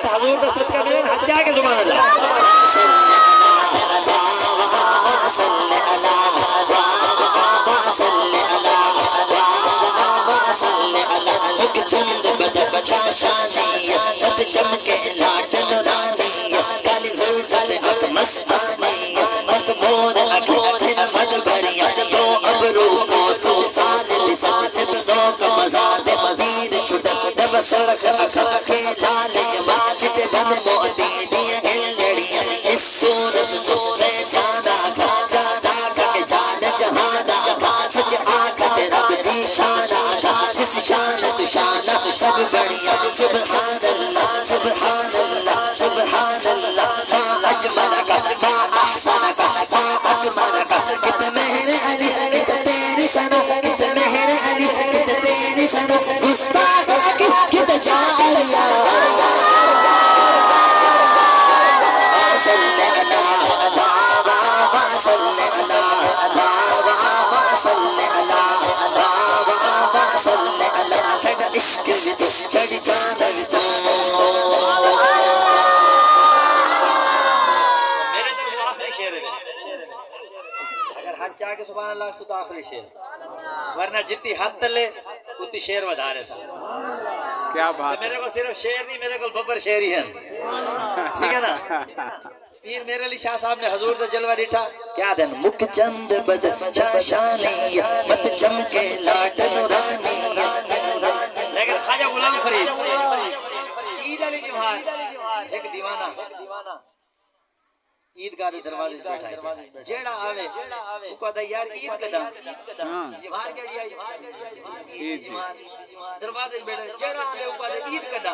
حضور دا صدقہ میں حجا کے سبحان اللہ چند بدر شاشانی بد چمکے لاٹ نورانی کالی زلزل حق مستانی مخمور اکھن مد بھریا دو ابرو کو سوسان لسان سے ذوق مزاج مزید چھٹا جب سرخ اکھ لال ماجد دن موتی دیا ہلڑیاں اس صورت سے جانا کھا کہ جان جہانا کھا سچ آکھت رب جی شانا جس شان شان سب بڑھیا سبحان اللہ سبحان اللہ سبحان اللہ ما اجملک ما احسنک ما اکملک کت مہر علی کت تیری سنا کت مہر علی کت تیری سنا گستاخ کت جان اللہ صلی اللہ صلی اللہ صلی اللہ صلی اللہ شد عشق وچ شد جان وچ میرے طرف آخری شعر ہے اگر حد چاہ کے سبحان اللہ تو آخری شعر ورنہ جتنی حد تلے اتنی شعر ودھا رہے تھا کیا بات میرے کو صرف شعر نہیں میرے کو ببر شعر ہی ہے ٹھیک ہے نا پیر میرے علی شاہ صاحب نے حضور دا جلوہ ڈٹھا کیا دن مکھ چند بدر شاشانی مت چمکے لاٹ نورانی لیکن خواجہ غلام فرید عید علی جمہار ایک دیوانہ عیدگاہ دے دروازے سے بیٹھا ہے جیڑا آوے وہ کہتا یار عید کدا جمہار کیڑی آئی عید جمہار دروازے سے بیٹھا جیڑا آوے وہ کہتا عید کدا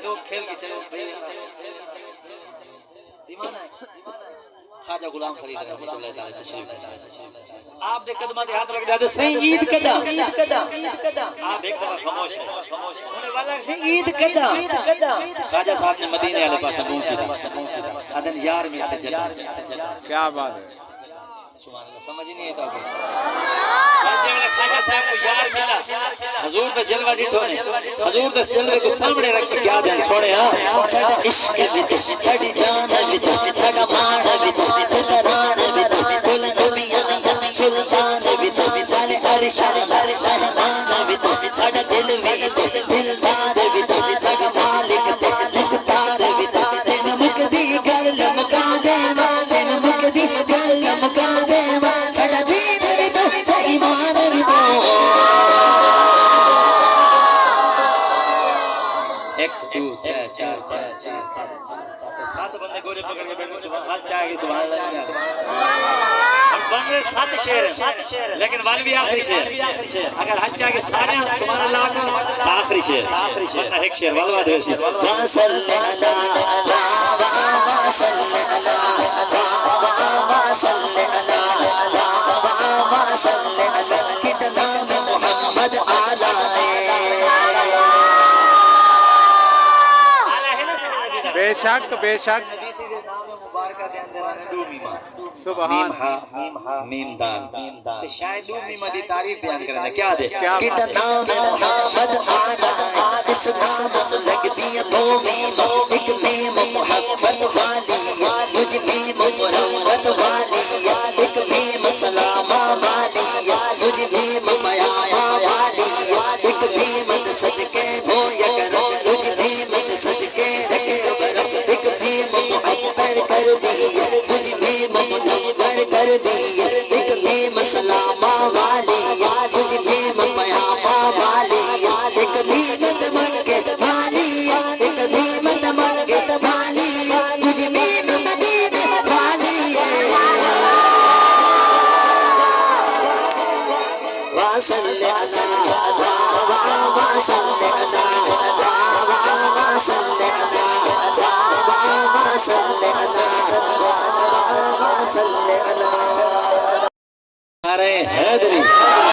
لوگ کھیل کے چلے دیوانہ ہے خواجہ غلام فرید رحمۃ اللہ تعالی تشریف آپ دے قدماں تے ہاتھ رکھ دے صحیح عید کدا آپ ایک دفعہ خاموش ہیں انہیں والا سے عید کدا خواجہ صاحب نے مدینے والے پاس منہ کیا ادن یار مل سے جدا کیا بات ہے سبحان اللہ سمجھ نہیں ہے تو جب خواجہ صاحب کو یار ملا حضور دا جلوہ ڈٹھو نے حضور دا جلوے کو سامنے رکھ کے کیا دن سونے ہاں ساڈا عشق وچ ساڈی جان وچ ساڈا مان وچ تران وچ کل نبیاں سلطان وچ سارے عرش رحمان وچ ساڈا دل وچ دلدار وچ ساڈا مالک تے مختار وچ تین مکدی گل مکا دے تین مکدی گل مکا دے ساڈا دین وچ ایمان سات بندے گورے پکڑ کے بیٹھے سبحان اللہ چاہے سبحان اللہ ہم بندے سات شعر ہیں لیکن والوی آخری شعر اگر حج چاہے سارے سبحان اللہ کا آخری شعر ورنہ ایک شعر والوہ دے سی صلی اللہ صلی اللہ صلی اللہ صلی اللہ کتنا محمد اعلی بے شک بے شک سبحان میم دال تو شاید دو میم دی تعریف بیان کرنا کیا دے کتنا محمد آنا اس نام سے لگتی ہے دو میم ایک میم محمد والی مجھ میم محمد والی ایک میم سلامہ والی مجھ میم میامہ والی ایک میم صدقے ہو یا کرو مجھ میم صدقے ایک بھیم محبر کر دی تجھ بھیم محبر کر دی ایک بھیم سلامہ والی تجھ بھیم میامہ والی ایک بھیم دمنگت والی ایک بھیم دمنگت والی تجھ بھیم مدید والی وصل اللہ وصل اللہ وصل اللہ ارے حیدری